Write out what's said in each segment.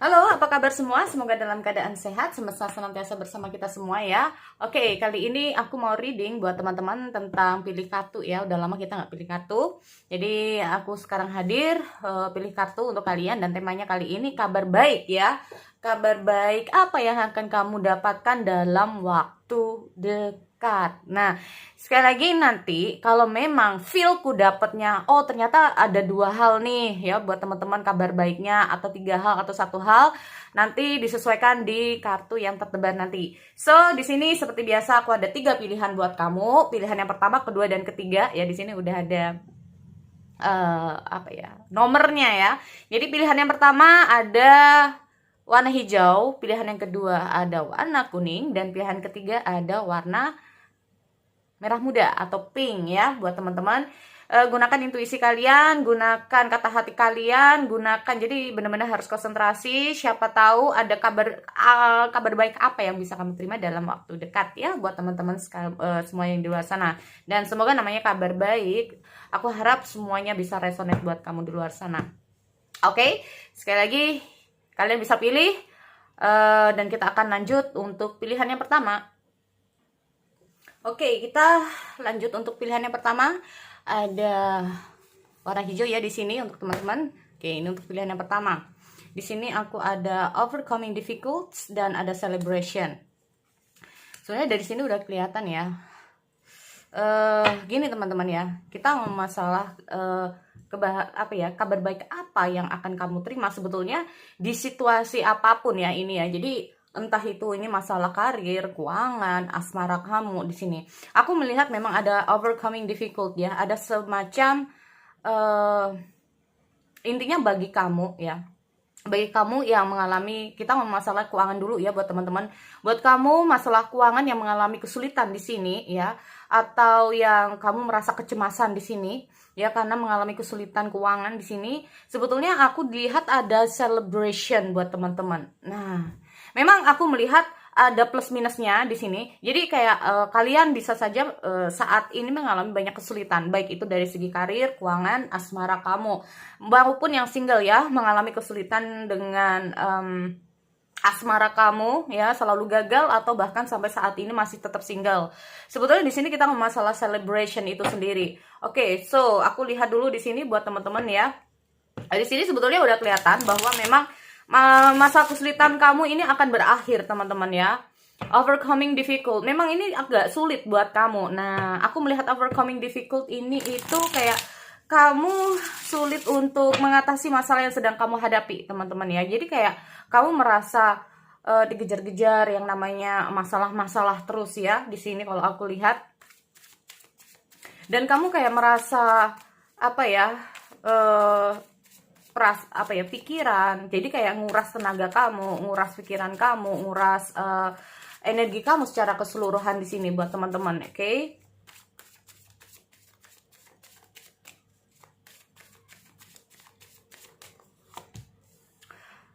Halo, apa kabar semua? Semoga dalam keadaan sehat, semesta senantiasa bersama kita semua ya. Oke, kali ini aku mau reading buat teman-teman tentang pilih kartu ya. Udah lama kita nggak pilih kartu. Jadi aku sekarang hadir pilih kartu untuk kalian dan temanya kali ini kabar baik ya. Kabar baik apa yang akan kamu dapatkan dalam waktu dekat. Nah, sekali lagi nanti kalau memang feelku dapatnya, oh ternyata ada dua hal nih ya buat teman-teman kabar baiknya atau tiga hal atau satu hal, nanti disesuaikan di kartu yang tertebar nanti. So di sini seperti biasa aku ada tiga pilihan buat kamu. Pilihan yang pertama, kedua dan ketiga ya di sini udah ada apa ya nomornya ya. Jadi pilihan yang pertama ada warna hijau, pilihan yang kedua ada warna kuning, dan pilihan ketiga ada warna merah muda atau pink ya buat teman-teman. Gunakan intuisi kalian, gunakan kata hati kalian, gunakan, jadi benar-benar harus konsentrasi. Siapa tahu ada kabar baik apa yang bisa kamu terima dalam waktu dekat ya buat teman-teman semua yang di luar sana. Dan semoga namanya kabar baik, aku harap semuanya bisa resonate buat kamu di luar sana. Oke, sekali lagi kalian bisa pilih dan kita akan lanjut untuk pilihan yang pertama. Oke, kita lanjut untuk pilihan yang pertama. Ada warna hijau ya di sini untuk teman-teman. Oke, ini untuk pilihan yang pertama. Di sini aku ada overcoming difficulties dan ada celebration. Sebenarnya dari sini udah kelihatan ya. Gini teman-teman ya, kita ngomong masalah kabar baik apa yang akan kamu terima sebetulnya di situasi apapun ya ini ya. Jadi entah itu ini masalah karir, keuangan, asmara kamu di sini. Aku melihat memang ada overcoming difficult ya, ada semacam intinya bagi kamu ya. Bagi kamu yang mengalami, kita ngomong masalah keuangan dulu ya buat teman-teman. Buat kamu masalah keuangan yang mengalami kesulitan di sini ya, atau yang kamu merasa kecemasan di sini ya karena mengalami kesulitan keuangan di sini, sebetulnya aku lihat ada celebration buat teman-teman. Nah, memang aku melihat ada plus minusnya di sini. Jadi kayak kalian bisa saja saat ini mengalami banyak kesulitan, baik itu dari segi karir, keuangan, asmara kamu, maupun yang single ya, mengalami kesulitan dengan asmara kamu ya, selalu gagal atau bahkan sampai saat ini masih tetap single. Sebetulnya di sini kita ngomong masalah celebration itu sendiri. Oke, so aku lihat dulu di sini buat teman-teman ya. Di sini sebetulnya udah kelihatan bahwa memang masa kesulitan kamu ini akan berakhir teman-teman ya. Overcoming difficult, memang ini agak sulit buat kamu. Nah, aku melihat overcoming difficult ini itu kayak kamu sulit untuk mengatasi masalah yang sedang kamu hadapi teman-teman ya. Jadi kayak kamu merasa dikejar-kejar yang namanya masalah-masalah terus ya di sini kalau aku lihat. Dan kamu kayak merasa apa ya, pikiran, jadi kayak nguras tenaga kamu, nguras pikiran kamu, nguras energi kamu secara keseluruhan di sini buat teman-teman. Oke.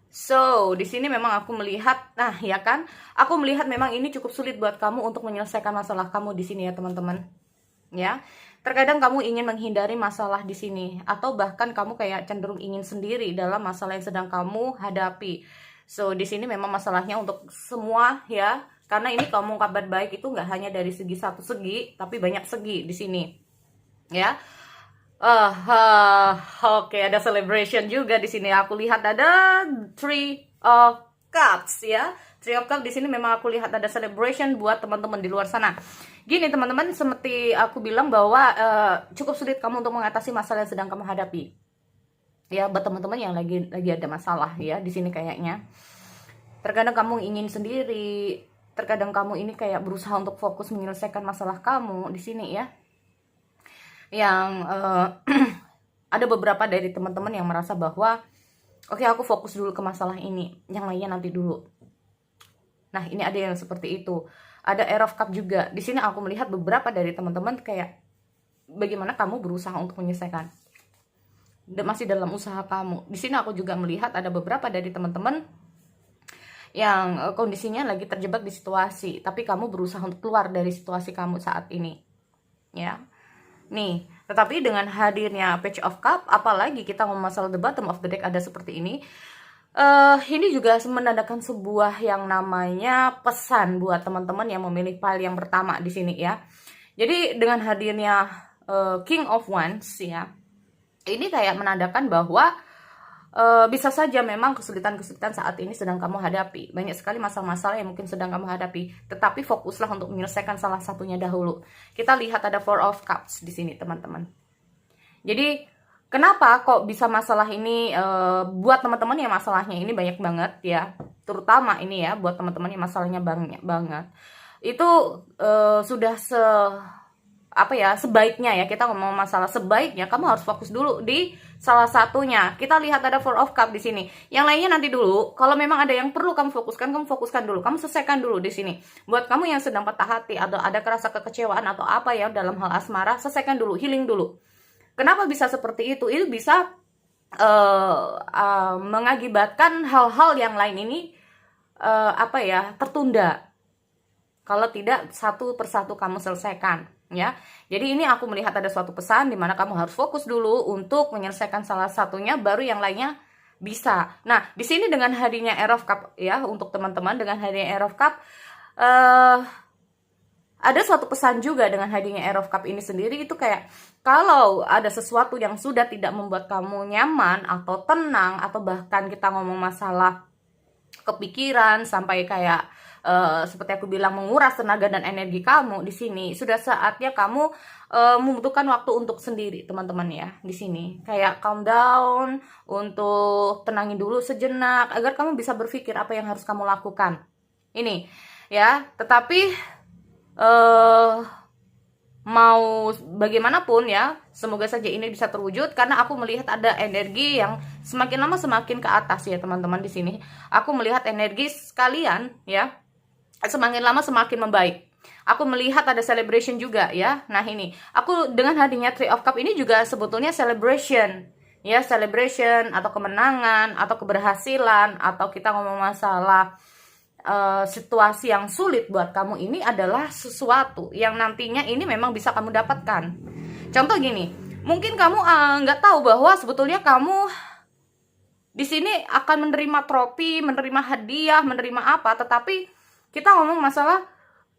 So, di sini memang aku melihat, nah ya kan, aku melihat memang ini cukup sulit buat kamu untuk menyelesaikan masalah kamu di sini ya teman-teman. Ya, terkadang kamu ingin menghindari masalah di sini, atau bahkan kamu kayak cenderung ingin sendiri dalam masalah yang sedang kamu hadapi. So di sini memang masalahnya untuk semua ya, karena ini kamu kabar baik itu nggak hanya dari segi satu segi, tapi banyak segi di sini ya. Oke, ada celebration juga di sini. Aku lihat ada Three of Cups ya. Three of Cups di sini memang aku lihat ada celebration buat teman-teman di luar sana. Gini teman-teman, seperti aku bilang bahwa cukup sulit kamu untuk mengatasi masalah yang sedang kamu hadapi. Ya, buat teman-teman yang lagi ada masalah ya di sini kayaknya. Terkadang kamu ingin sendiri, terkadang kamu ini kayak berusaha untuk fokus menyelesaikan masalah kamu di sini ya. Yang ada beberapa dari teman-teman yang merasa bahwa oke, aku fokus dulu ke masalah ini, yang lainnya nanti dulu. Nah, ini ada yang seperti itu. Ada Air of Cup juga. Di sini aku melihat beberapa dari teman-teman kayak bagaimana kamu berusaha untuk menyelesaikan. Dan masih dalam usaha kamu. Di sini aku juga melihat ada beberapa dari teman-teman yang kondisinya lagi terjebak di situasi, tapi kamu berusaha untuk keluar dari situasi kamu saat ini. Ya. Nih, tetapi dengan hadirnya Page of Cup, apalagi kita ngomong masalah the bottom of the deck ada seperti ini, Ini juga menandakan sebuah yang namanya pesan buat teman-teman yang memilih file yang pertama di sini ya. Jadi dengan hadirnya King of Wands ya, ini kayak menandakan bahwa bisa saja memang kesulitan-kesulitan saat ini sedang kamu hadapi. Banyak sekali masalah-masalah yang mungkin sedang kamu hadapi. Tetapi fokuslah untuk menyelesaikan salah satunya dahulu. Kita lihat ada Four of Cups di sini, teman-teman. Jadi, kenapa kok bisa masalah ini buat teman-teman yang masalahnya ini banyak banget ya. Terutama ini ya, buat teman-teman yang masalahnya banyak banget. Itu sudah sebaiknya ya, kita ngomong masalah sebaiknya kamu harus fokus dulu di salah satunya. Kita lihat ada Four of Cup di sini. Yang lainnya nanti dulu. Kalau memang ada yang perlu kamu fokuskan dulu. Kamu selesaikan dulu di sini. Buat kamu yang sedang patah hati atau ada kerasa kekecewaan atau apa ya dalam hal asmara, selesaikan dulu, healing dulu. Kenapa bisa seperti itu? Itu bisa mengakibatkan hal-hal yang lain ini tertunda. Kalau tidak satu persatu kamu selesaikan. Ya, jadi ini aku melihat ada suatu pesan di mana kamu harus fokus dulu untuk menyelesaikan salah satunya, baru yang lainnya bisa. Nah, di sini dengan hadirnya Air of Cup ya, untuk teman-teman dengan hadirnya Air of Cup, ada suatu pesan juga dengan hadirnya Air of Cup ini sendiri. Itu kayak kalau ada sesuatu yang sudah tidak membuat kamu nyaman atau tenang, atau bahkan kita ngomong masalah kepikiran sampai kayak seperti aku bilang menguras tenaga dan energi kamu di sini, sudah saatnya kamu membutuhkan waktu untuk sendiri, teman-teman ya. Di sini kayak calm down, untuk tenangin dulu sejenak agar kamu bisa berpikir apa yang harus kamu lakukan. Ini ya, tetapi mau bagaimanapun ya, semoga saja ini bisa terwujud, karena aku melihat ada energi yang semakin lama semakin ke atas ya, teman-teman. Di sini aku melihat energi sekalian ya, semakin lama semakin membaik. Aku melihat ada celebration juga ya. Nah, ini aku dengan hadirnya Three of Cup ini juga sebetulnya celebration ya, celebration atau kemenangan atau keberhasilan, atau kita ngomong masalah situasi yang sulit buat kamu ini adalah sesuatu yang nantinya ini memang bisa kamu dapatkan. Contoh gini, mungkin kamu nggak tahu bahwa sebetulnya kamu di sini akan menerima trofi, menerima hadiah, menerima apa, tetapi kita ngomong masalah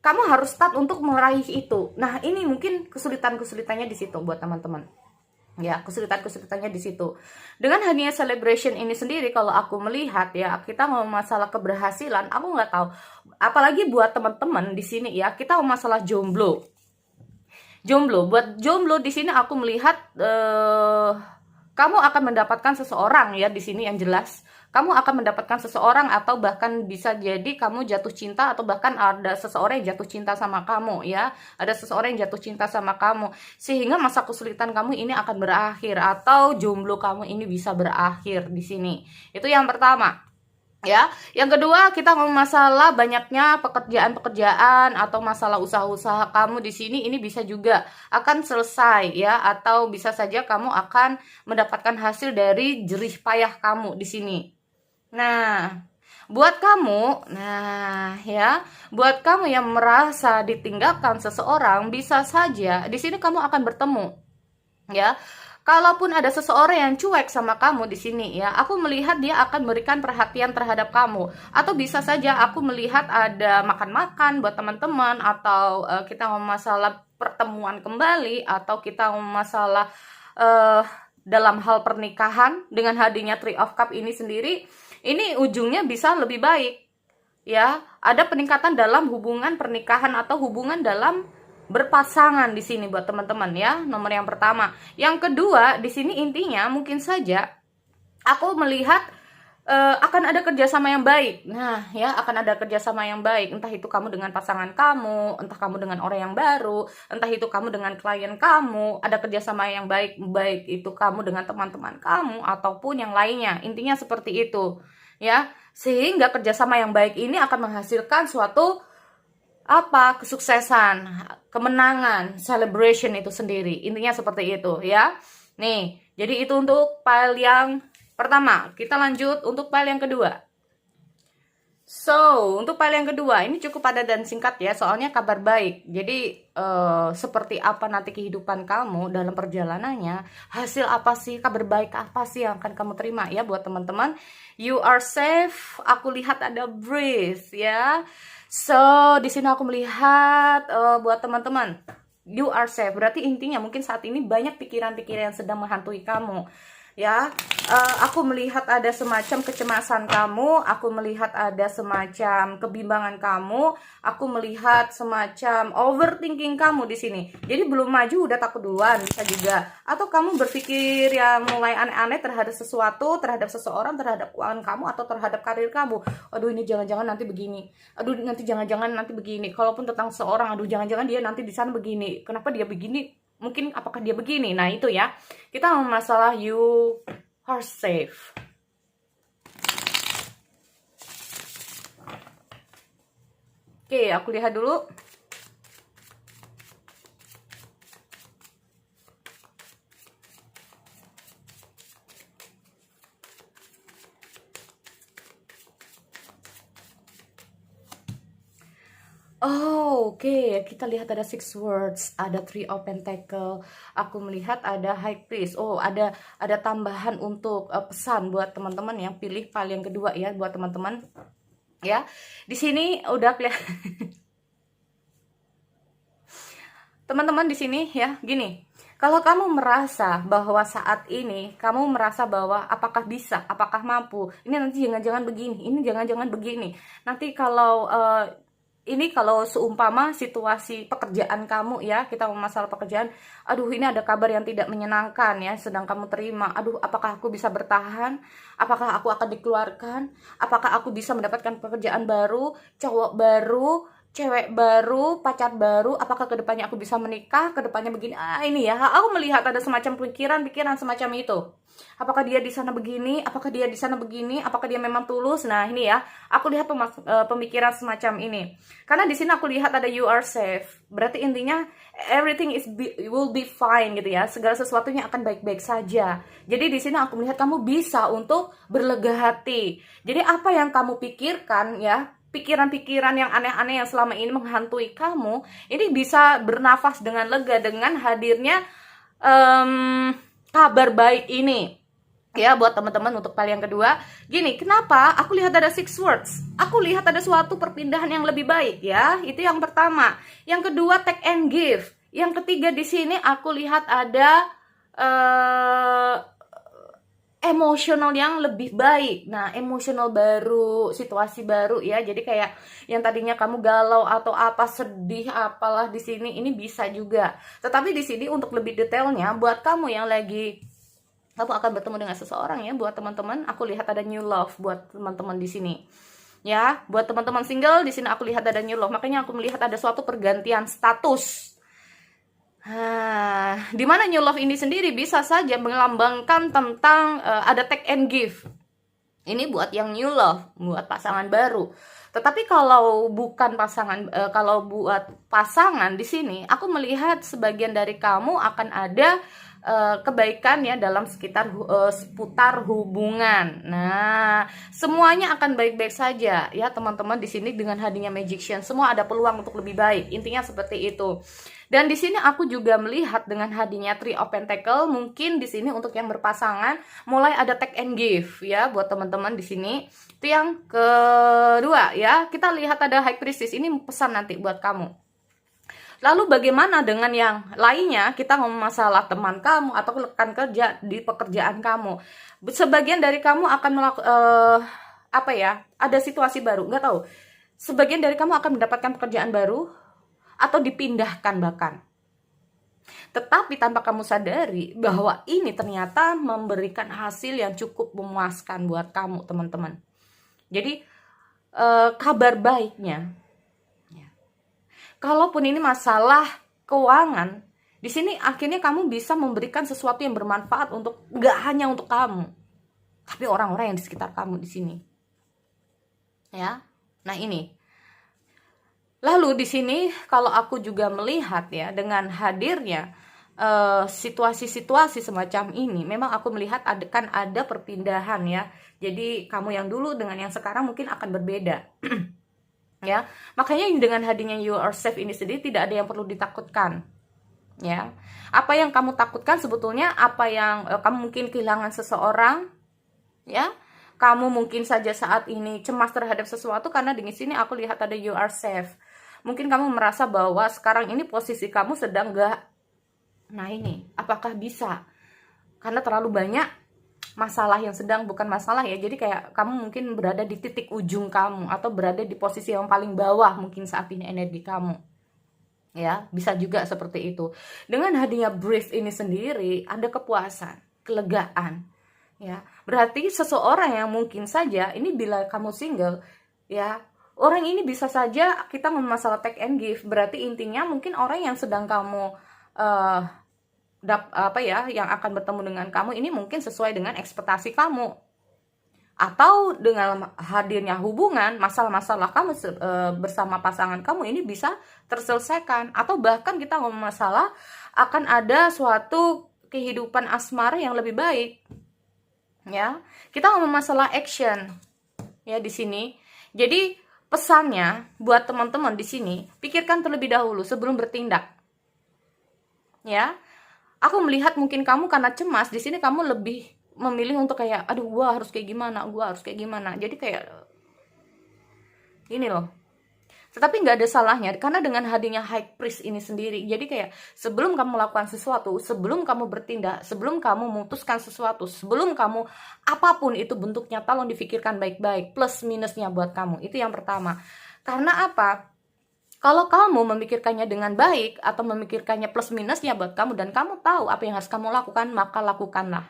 kamu harus start untuk meraih itu. Nah, ini mungkin kesulitan-kesulitannya di situ buat teman-teman. Ya, kesulitan-kesulitannya di situ. Dengan hadirnya celebration ini sendiri, kalau aku melihat ya, kita mau masalah keberhasilan, aku nggak tahu. Apalagi buat teman-teman di sini ya, kita mau masalah jomblo. Buat jomblo di sini aku melihat kamu akan mendapatkan seseorang ya di sini yang jelas. Kamu akan mendapatkan seseorang, atau bahkan bisa jadi kamu jatuh cinta, atau bahkan ada seseorang yang jatuh cinta sama kamu ya. Ada seseorang yang jatuh cinta sama kamu, sehingga masa kesulitan kamu ini akan berakhir, atau jomblo kamu ini bisa berakhir di sini. Itu yang pertama. Ya, yang kedua kita ngomong masalah banyaknya pekerjaan-pekerjaan atau masalah usaha-usaha kamu di sini, ini bisa juga akan selesai ya, atau bisa saja kamu akan mendapatkan hasil dari jerih payah kamu di sini. Nah, buat kamu yang merasa ditinggalkan seseorang, bisa saja di sini kamu akan bertemu ya. Kalaupun ada seseorang yang cuek sama kamu di sini ya, aku melihat dia akan memberikan perhatian terhadap kamu. Atau bisa saja aku melihat ada makan-makan buat teman-teman, atau kita ngomong masalah pertemuan kembali, atau kita ngomong masalah dalam hal pernikahan. Dengan hadirnya Three of Cup ini sendiri, ini ujungnya bisa lebih baik ya. Ada peningkatan dalam hubungan pernikahan atau hubungan dalam berpasangan di sini buat teman-teman ya. Nomor yang pertama. Yang kedua, di sini intinya mungkin saja aku melihat akan ada kerjasama yang baik. Nah ya, akan ada kerjasama yang baik. Entah itu kamu dengan pasangan kamu, entah kamu dengan orang yang baru, entah itu kamu dengan klien kamu. Ada kerjasama yang baik, baik itu kamu dengan teman-teman kamu ataupun yang lainnya. Intinya seperti itu ya. Sehingga kerjasama yang baik ini akan menghasilkan suatu kesuksesan, kemenangan, celebration itu sendiri. Intinya seperti itu ya. Nih, jadi itu untuk file yang pertama. Kita lanjut untuk file yang kedua. So, untuk file yang kedua, ini cukup padat dan singkat ya, soalnya kabar baik. Jadi, seperti apa nanti kehidupan kamu dalam perjalanannya, hasil apa sih, kabar baik apa sih yang akan kamu terima ya buat teman-teman. You are safe, aku lihat ada breathe ya. So, di sini aku melihat buat teman-teman, you are safe. Berarti intinya mungkin saat ini banyak pikiran-pikiran yang sedang menghantui kamu. Ya, aku melihat ada semacam kecemasan kamu, aku melihat ada semacam kebimbangan kamu, aku melihat semacam overthinking kamu di sini. Jadi belum maju udah takut duluan, bisa juga. Atau kamu berpikir yang mulai aneh-aneh terhadap sesuatu, terhadap seseorang, terhadap keuangan kamu atau terhadap karir kamu. Aduh, ini jangan-jangan nanti begini. Aduh, nanti jangan-jangan nanti begini. Kalaupun tentang seorang, aduh jangan-jangan dia nanti di sana begini. Kenapa dia begini? Mungkin apakah dia begini? Nah itu ya, kita mau masalah you are safe. Oke, aku lihat dulu. Oh, oke. Kita lihat ada six words, ada three of pentacle. Aku melihat ada high priest. Oh, ada tambahan untuk pesan buat teman-teman yang pilih file yang kedua ya, buat teman-teman. Ya, di sini udah kelihatan. Teman-teman di sini ya, gini. Kalau kamu merasa bahwa saat ini kamu merasa bahwa apakah bisa, apakah mampu, ini nanti jangan-jangan begini, ini jangan-jangan begini. Nanti kalau ini kalau seumpama situasi pekerjaan kamu ya, kita masalah pekerjaan, aduh ini ada kabar yang tidak menyenangkan ya sedang kamu terima. Aduh, apakah aku bisa bertahan? Apakah aku akan dikeluarkan? Apakah aku bisa mendapatkan pekerjaan baru, cowok baru, cewek baru, pacar baru? Apakah kedepannya aku bisa menikah? Kedepannya begini? Ini ya, aku melihat ada semacam pikiran semacam itu. Apakah dia di sana begini? Apakah dia di sana begini? Apakah dia memang tulus? Nah ini ya, aku lihat pemikiran semacam ini. Karena di sini aku lihat ada you are safe. Berarti intinya everything will be fine gitu ya. Segala sesuatunya akan baik-baik saja. Jadi di sini aku melihat kamu bisa untuk berlega hati. Jadi apa yang kamu pikirkan ya, pikiran-pikiran yang aneh-aneh yang selama ini menghantui kamu, ini bisa bernafas dengan lega dengan hadirnya kabar baik ini. Ya, buat teman-teman untuk file yang kedua, gini, kenapa aku lihat ada six words? Aku lihat ada suatu perpindahan yang lebih baik ya. Itu yang pertama. Yang kedua, take and give. Yang ketiga di sini aku lihat ada emosional yang lebih baik. Nah, emosional baru, situasi baru ya. Jadi kayak yang tadinya kamu galau atau apa, sedih apalah di sini, ini bisa juga. Tetapi di sini untuk lebih detailnya buat kamu yang lagi kamu akan bertemu dengan seseorang ya, buat teman-teman, aku lihat ada new love buat teman-teman di sini. Ya, buat teman-teman single di sini aku lihat ada new love. Makanya aku melihat ada suatu pergantian status. Di mana new love ini sendiri bisa saja melambangkan tentang ada take and give. Ini buat yang new love, buat pasangan baru. Tetapi kalau bukan pasangan, kalau buat pasangan di sini, aku melihat sebagian dari kamu akan ada kebaikan ya dalam seputar hubungan. Nah, semuanya akan baik-baik saja ya teman-teman di sini dengan hadirnya magician. Semua ada peluang untuk lebih baik. Intinya seperti itu. Dan di sini aku juga melihat dengan hadirnya three of pentacle, mungkin di sini untuk yang berpasangan mulai ada take and give ya buat teman-teman di sini. Itu yang kedua ya. Kita lihat ada high priestess. Ini pesan nanti buat kamu. Lalu bagaimana dengan yang lainnya? Kita ngomong masalah teman kamu atau rekan kerja di pekerjaan kamu. Sebagian dari kamu akan ada situasi baru, nggak tahu. Sebagian dari kamu akan mendapatkan pekerjaan baru atau dipindahkan bahkan. Tetapi tanpa kamu sadari bahwa ini ternyata memberikan hasil yang cukup memuaskan buat kamu, teman-teman. Jadi kabar baiknya, kalaupun ini masalah keuangan, di sini akhirnya kamu bisa memberikan sesuatu yang bermanfaat untuk nggak hanya untuk kamu, tapi orang-orang yang di sekitar kamu di sini. Ya, nah ini. Lalu di sini kalau aku juga melihat ya dengan hadirnya situasi-situasi semacam ini, memang aku melihat akan ada perpindahan ya. Jadi kamu yang dulu dengan yang sekarang mungkin akan berbeda. Ya, makanya dengan hadirnya you are safe ini sendiri tidak ada yang perlu ditakutkan. Ya, apa yang kamu takutkan sebetulnya apa yang kamu mungkin kehilangan seseorang, ya. Kamu mungkin saja saat ini cemas terhadap sesuatu karena di sini aku lihat ada you are safe. Mungkin kamu merasa bahwa sekarang ini posisi kamu sedang gak, nah ini, apakah bisa? Karena terlalu banyak masalah yang sedang, bukan masalah ya, jadi kayak kamu mungkin berada di titik ujung kamu, atau berada di posisi yang paling bawah mungkin saat ini energi kamu. Ya, bisa juga seperti itu. Dengan hadirnya breath ini sendiri, ada kepuasan, kelegaan. Ya, berarti seseorang yang mungkin saja ini bila kamu single, ya, orang ini bisa saja kita ngomong masalah take and give. Berarti intinya mungkin orang yang sedang kamu yang akan bertemu dengan kamu ini mungkin sesuai dengan ekspektasi kamu. Atau dengan hadirnya hubungan, masalah-masalah kamu bersama pasangan kamu ini bisa terselesaikan. Atau bahkan kita ngomong masalah akan ada suatu kehidupan asmara yang lebih baik. Ya, kita ngomong masalah action ya di sini. Jadi pesannya buat teman-teman di sini, pikirkan terlebih dahulu sebelum bertindak. Ya, aku melihat mungkin kamu karena cemas di sini kamu lebih memilih untuk kayak, aduh, gua harus kayak gimana. Jadi kayak ini loh. Tetapi nggak ada salahnya karena dengan hadirnya high priest ini sendiri, jadi kayak sebelum kamu melakukan sesuatu, sebelum kamu bertindak, sebelum kamu memutuskan sesuatu, sebelum kamu apapun itu bentuknya, tolong difikirkan baik-baik plus minusnya buat kamu. Itu yang pertama. Karena apa? Kalau kamu memikirkannya dengan baik atau memikirkannya plus minusnya buat kamu dan kamu tahu apa yang harus kamu lakukan, maka lakukanlah.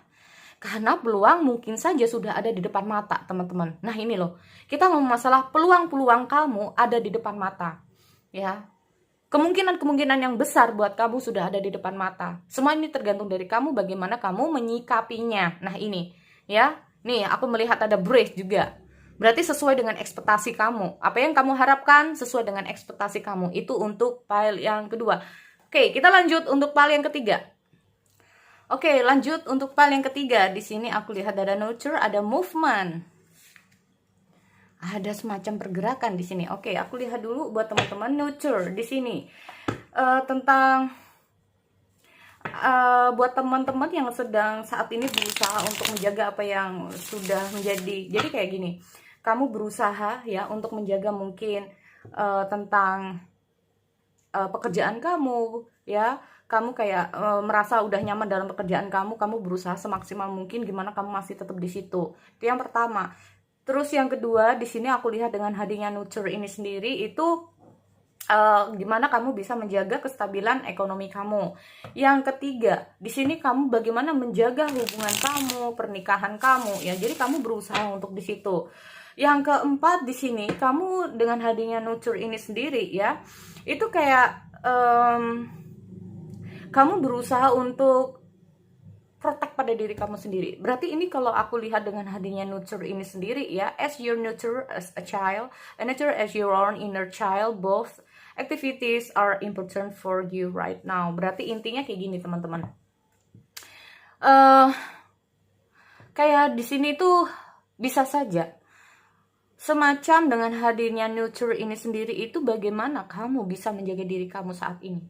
Karena peluang mungkin saja sudah ada di depan mata, teman-teman. Nah ini loh, kita ngomong masalah peluang-peluang kamu ada di depan mata. Ya, kemungkinan-kemungkinan yang besar buat kamu sudah ada di depan mata. Semua ini tergantung dari kamu, bagaimana kamu menyikapinya. Nah ini, ya, nih aku melihat ada brace juga. Berarti sesuai dengan ekspektasi kamu. Apa yang kamu harapkan sesuai dengan ekspektasi kamu. Itu untuk pile yang kedua. Oke, kita lanjut untuk pile yang ketiga. Oke, lanjut untuk pile yang ketiga. Di sini aku lihat ada nurture, ada movement. Ada semacam pergerakan di sini. Oke, aku lihat dulu buat teman-teman nurture di sini. Tentang buat teman-teman yang sedang saat ini berusaha untuk menjaga apa yang sudah menjadi. Jadi kayak gini. Kamu berusaha ya untuk menjaga mungkin tentang pekerjaan kamu, ya. Kamu kayak merasa udah nyaman dalam pekerjaan kamu berusaha semaksimal mungkin gimana kamu masih tetap di situ. Itu yang pertama. Terus yang kedua, di sini aku lihat dengan hadirnya nurture ini sendiri itu gimana kamu bisa menjaga kestabilan ekonomi kamu. Yang ketiga, di sini kamu bagaimana menjaga hubungan kamu, pernikahan kamu, ya. Jadi kamu berusaha untuk di situ. Yang keempat, di sini kamu dengan hadirnya nurture ini sendiri, ya, itu kayak kamu berusaha untuk protect pada diri kamu sendiri. Berarti ini kalau aku lihat dengan hadirnya nurture ini sendiri, ya, as your nurture as a child, and nurture as your own inner child, both activities are important for you right now. Berarti intinya kayak gini, teman-teman. Kayak di sini tuh bisa saja semacam dengan hadirnya nurture ini sendiri itu bagaimana kamu bisa menjaga diri kamu saat ini.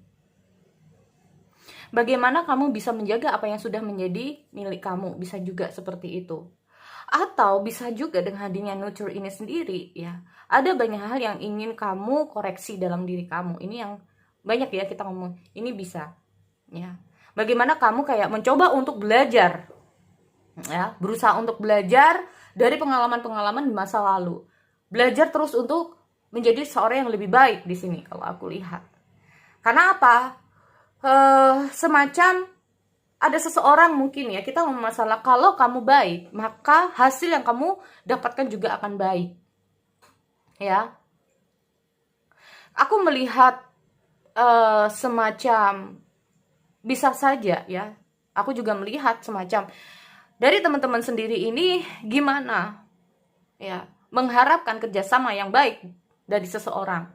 Bagaimana kamu bisa menjaga apa yang sudah menjadi milik kamu, bisa juga seperti itu. Atau bisa juga dengan hadirnya nurture ini sendiri, ya, ada banyak hal yang ingin kamu koreksi dalam diri kamu. Ini yang banyak ya kita ngomong, ini bisa, ya. Bagaimana kamu kayak mencoba untuk belajar, ya, berusaha untuk belajar dari pengalaman-pengalaman di masa lalu. Belajar terus untuk menjadi seorang yang lebih baik di sini kalau aku lihat. Karena apa? Semacam ada seseorang mungkin ya, kita ngomong masalah kalau kamu baik, maka hasil yang kamu dapatkan juga akan baik. Ya. Aku melihat semacam bisa saja ya. Aku juga melihat semacam dari teman-teman sendiri ini gimana ya mengharapkan kerjasama yang baik dari seseorang.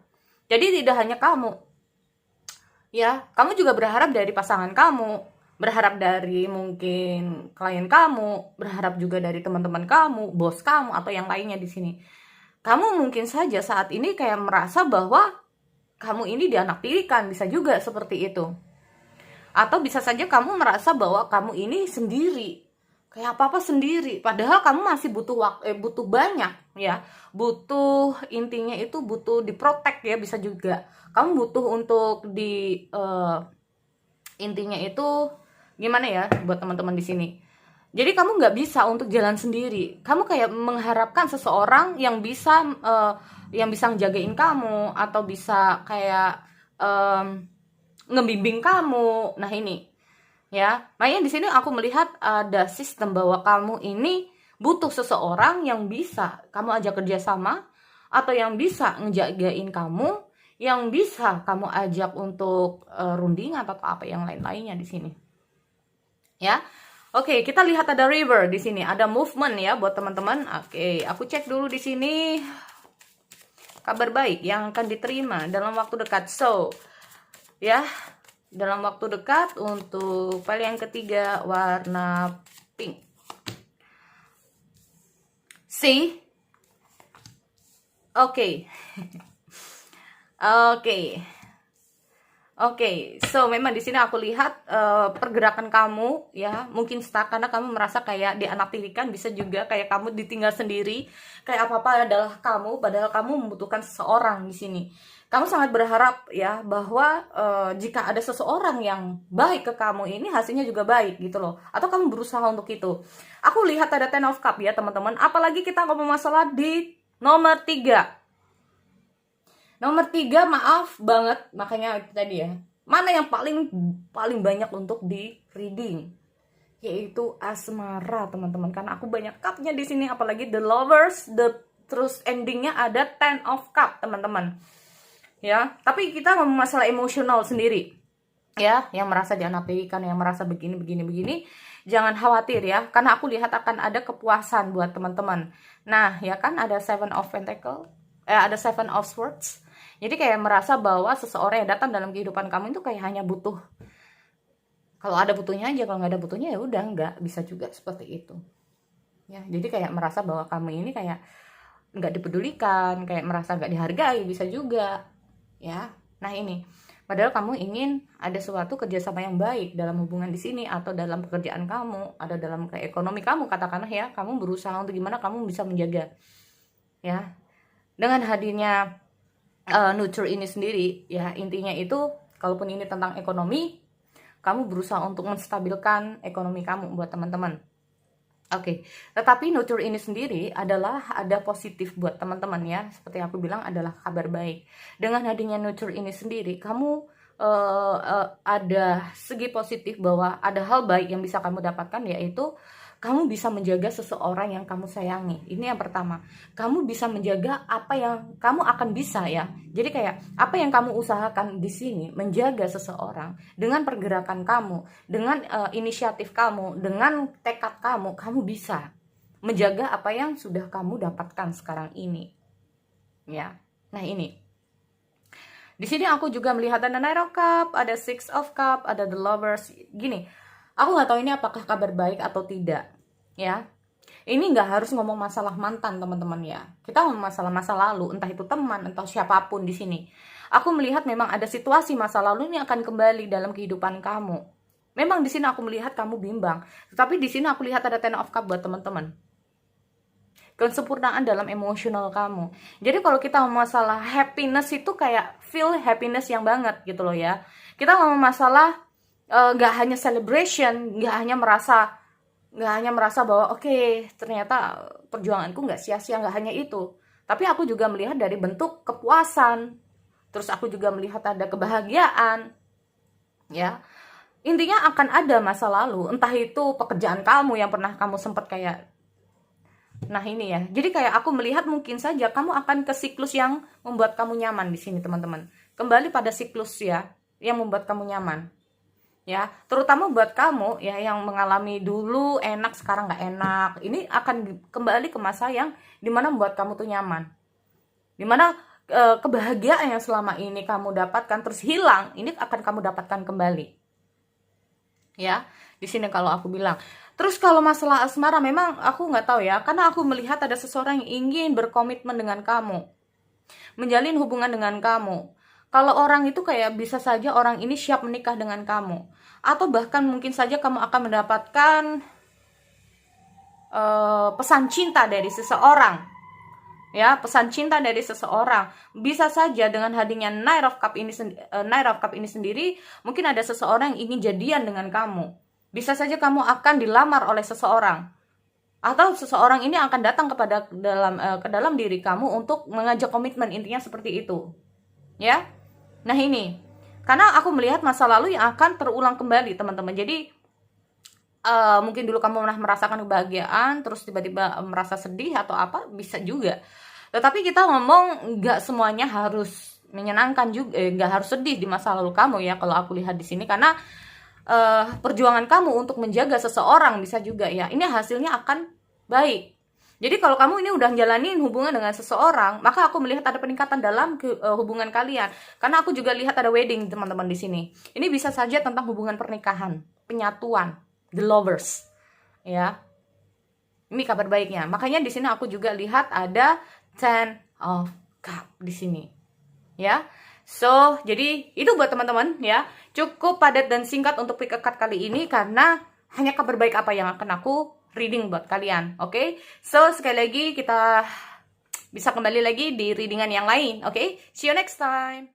Jadi tidak hanya kamu, ya, kamu juga berharap dari pasangan kamu, berharap dari mungkin klien kamu, berharap juga dari teman-teman kamu, bos kamu, atau yang lainnya di sini. Kamu mungkin saja saat ini kayak merasa bahwa kamu ini dianaktirikan, bisa juga seperti itu. Atau bisa saja kamu merasa bahwa kamu ini sendiri, kayak apa-apa sendiri, padahal kamu masih butuh butuh banyak ya, butuh, intinya itu butuh diprotek ya, bisa juga kamu butuh untuk intinya itu gimana ya buat teman-teman di sini. Jadi kamu nggak bisa untuk jalan sendiri. Kamu kayak mengharapkan seseorang yang bisa ngejagain kamu, atau bisa kayak ngebimbing kamu. Nah ini ya, makanya di sini aku melihat ada sistem bahwa kamu ini butuh seseorang yang bisa kamu ajak kerjasama, atau yang bisa ngejagain kamu, yang bisa kamu ajak untuk runding atau apa yang lain-lainnya di sini. Ya. Oke, kita lihat ada river di sini, ada movement ya buat teman-teman. Oke, aku cek dulu di sini kabar baik yang akan diterima dalam waktu dekat. So, ya, dalam waktu dekat untuk file yang ketiga warna pink. See? Oke. Oke. Oke, so memang di sini aku lihat pergerakan kamu ya, mungkin stuck karena kamu merasa kayak dianaktirikan, bisa juga kayak kamu ditinggal sendiri, kayak apa-apa adalah kamu, padahal kamu membutuhkan seseorang di sini. Kamu sangat berharap ya bahwa jika ada seseorang yang baik ke kamu ini, hasilnya juga baik gitu loh. Atau kamu berusaha untuk itu. Aku lihat ada Ten of Cup ya teman-teman, apalagi kita ngomong masalah di nomor 3. Nomor 3, maaf banget, makanya itu tadi ya. Mana yang paling banyak untuk di reading? Yaitu asmara, teman-teman. Karena aku banyak cupnya di sini, apalagi the lovers, terus endingnya ada Ten of Cup, teman-teman. Ya, tapi kita ngomong masalah emosional sendiri. Ya, yang merasa dianaktirikan, yang merasa begini. Jangan khawatir ya, karena aku lihat akan ada kepuasan buat teman-teman. Nah, ya kan ada Seven of Pentacles, ada Seven of Swords. Jadi kayak merasa bahwa seseorang yang datang dalam kehidupan kamu itu kayak hanya butuh. Kalau ada butuhnya aja, kalau nggak ada butuhnya ya udah, nggak, bisa juga seperti itu. Ya, jadi kayak merasa bahwa kamu ini kayak nggak dipedulikan, kayak merasa nggak dihargai, bisa juga. Ya, nah ini. Padahal kamu ingin ada suatu kerjasama yang baik dalam hubungan di sini, atau dalam pekerjaan kamu, ada dalam ekonomi kamu, katakanlah ya, kamu berusaha untuk gimana kamu bisa menjaga. Ya, dengan hadirnya nurture ini sendiri ya, intinya itu kalaupun ini tentang ekonomi, kamu berusaha untuk menstabilkan ekonomi kamu buat teman-teman. Oke, tetapi nurture ini sendiri adalah ada positif buat teman-teman ya, seperti aku bilang adalah kabar baik. Dengan hadirnya nurture ini sendiri, kamu ada segi positif bahwa ada hal baik yang bisa kamu dapatkan, yaitu kamu bisa menjaga seseorang yang kamu sayangi. Ini yang pertama. Kamu bisa menjaga apa yang kamu akan bisa ya. Jadi kayak apa yang kamu usahakan di sini, menjaga seseorang dengan pergerakan kamu, dengan inisiatif kamu, dengan tekad kamu, kamu bisa menjaga apa yang sudah kamu dapatkan sekarang ini. Ya. Nah, ini. Di sini aku juga melihat ada Nine of Cup, ada Six of Cup, ada The Lovers. Gini, aku nggak tahu ini apakah kabar baik atau tidak, ya. Ini nggak harus ngomong masalah mantan, teman-teman ya. Kita ngomong masalah masa lalu, entah itu teman, entah siapapun di sini. Aku melihat memang ada situasi masa lalu ini akan kembali dalam kehidupan kamu. Memang di sini aku melihat kamu bimbang, tetapi di sini aku lihat ada Ten of Cup buat teman-teman. Kesempurnaan dalam emosional kamu. Jadi kalau kita ngomong masalah happiness itu kayak feel happiness yang banget gitu loh ya. Kita ngomong masalah gak hanya celebration, gak hanya merasa bahwa oke, ternyata perjuanganku gak sia-sia, gak hanya itu. Tapi aku juga melihat dari bentuk kepuasan. Terus aku juga melihat ada kebahagiaan. Ya. Intinya akan ada masa lalu, entah itu pekerjaan kamu yang pernah kamu sempat kayak. Nah ini ya, jadi kayak aku melihat mungkin saja kamu akan ke siklus yang membuat kamu nyaman di sini teman-teman. Kembali pada siklus ya, yang membuat kamu nyaman. Ya, terutama buat kamu ya yang mengalami dulu enak sekarang nggak enak. Ini akan kembali ke masa yang dimana membuat kamu tuh nyaman. Dimana kebahagiaan yang selama ini kamu dapatkan terus hilang, ini akan kamu dapatkan kembali. ya. Di sini kalau aku bilang. Terus kalau masalah asmara, memang aku nggak tahu ya, karena aku melihat ada seseorang yang ingin berkomitmen dengan kamu, menjalin hubungan dengan kamu. Kalau orang itu kayak bisa saja orang ini siap menikah dengan kamu, atau bahkan mungkin saja kamu akan mendapatkan pesan cinta dari seseorang, ya, pesan cinta dari seseorang. Bisa saja dengan hadirnya Knight of Cup ini sendiri, mungkin ada seseorang yang ingin jadian dengan kamu. Bisa saja kamu akan dilamar oleh seseorang, atau seseorang ini akan datang ke dalam diri kamu untuk mengajak komitmen, intinya seperti itu, ya. Nah ini, karena aku melihat masa lalu yang akan terulang kembali, teman-teman. Jadi mungkin dulu kamu pernah merasakan kebahagiaan, terus tiba-tiba merasa sedih atau apa, bisa juga. Tetapi kita ngomong nggak semuanya harus menyenangkan juga, nggak harus sedih di masa lalu kamu ya. Kalau aku lihat di sini, karena perjuangan kamu untuk menjaga seseorang bisa juga ya, ini hasilnya akan baik. Jadi kalau kamu ini udah jalanin hubungan dengan seseorang, maka aku melihat ada peningkatan dalam hubungan kalian. Karena aku juga lihat ada wedding, teman-teman, di sini. Ini bisa saja tentang hubungan pernikahan, penyatuan, the lovers, ya. Ini kabar baiknya. Makanya di sini aku juga lihat ada Ten of Cup di sini, ya. So, jadi itu buat teman-teman ya. Cukup padat dan singkat untuk pick a card kali ini, karena hanya kabar baik apa yang akan aku reading buat kalian. Oke? So, sekali lagi kita bisa kembali lagi di readingan yang lain. Oke? See you next time.